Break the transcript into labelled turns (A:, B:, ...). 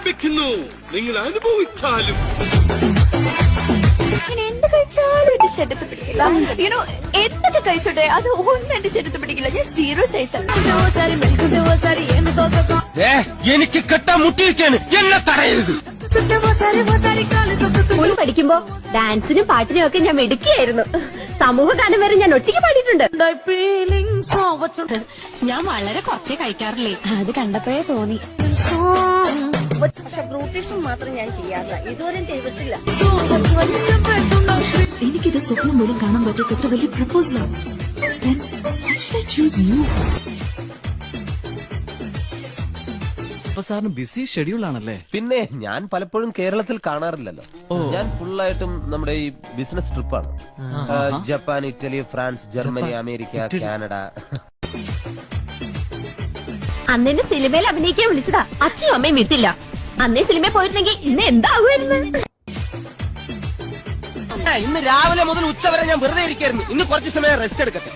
A: ആരംഭിക്കുന്നു. നിങ്ങൾ അനുഭവിച്ചാലും
B: എന്ത് കഴിച്ചാലും എന്റെ ശരീരത്ത് പിടിക്കില്ല. യുനോ എന്തൊക്കെ കഴിച്ചോട്ടെ അത് ഒന്നും എന്റെ ശരീരത്ത് പിടിക്കില്ല. ഞാൻ സീറോ സൈസ്.
C: എനിക്ക് കെട്ടാൻ മുട്ടിയിരിക്കാണ്, എന്നെ തടയരുത്.
D: സ്കൂളിൽ പഠിക്കുമ്പോ ഡാൻസിനും പാട്ടിനും ഒക്കെ ഞാൻ മിടുക്കിയായിരുന്നു. സമൂഹ ഗാനം വരെ ഞാൻ ഒറ്റയ്ക്ക് പാടിയിട്ടുണ്ട്.
E: ഞാൻ വളരെ കുറച്ചേ കഴിക്കാറില്ലേ,
D: അത് കണ്ടപ്പോഴേ തോന്നി.
F: പക്ഷെ ബ്രൂട്ടീഷൻ മാത്രം ഞാൻ ചെയ്യാറില്ല, ഇതുവരെ ചെയ്തിട്ടില്ല.
E: എനിക്കിത് സ്വപ്നം പോലും കാണാൻ പറ്റാത്ത വലിയ പ്രപ്പോസലാണ്.
G: സാറിന് ബിസി ഷെഡ്യൂൾ ആണല്ലേ?
C: പിന്നെ ഞാൻ പലപ്പോഴും കേരളത്തിൽ കാണാറില്ലല്ലോ. ഞാൻ ഫുള്ളായിട്ടും നമ്മുടെ ഈ ബിസിനസ് ട്രിപ്പാണ്. Japan, Italy, France, Germany, America, Canada.
D: അന്നെന്നെ സിനിമയിൽ അഭിനയിക്കാൻ വിളിച്ചതാ. അച്ഛനും അമ്മയും വിട്ടില്ല. അന്നേ സിനിമയിൽ പോയിരുന്നെങ്കിൽ ഇന്ന് എന്താകുമായിരുന്നു?
C: ഇന്ന് രാവിലെ മുതൽ ഉച്ചവരെ ഞാൻ വെറുതെ ഇരിക്കായിരുന്നു. ഇന്ന് കുറച്ച് സമയം റെസ്റ്റ് എടുക്കട്ടെ.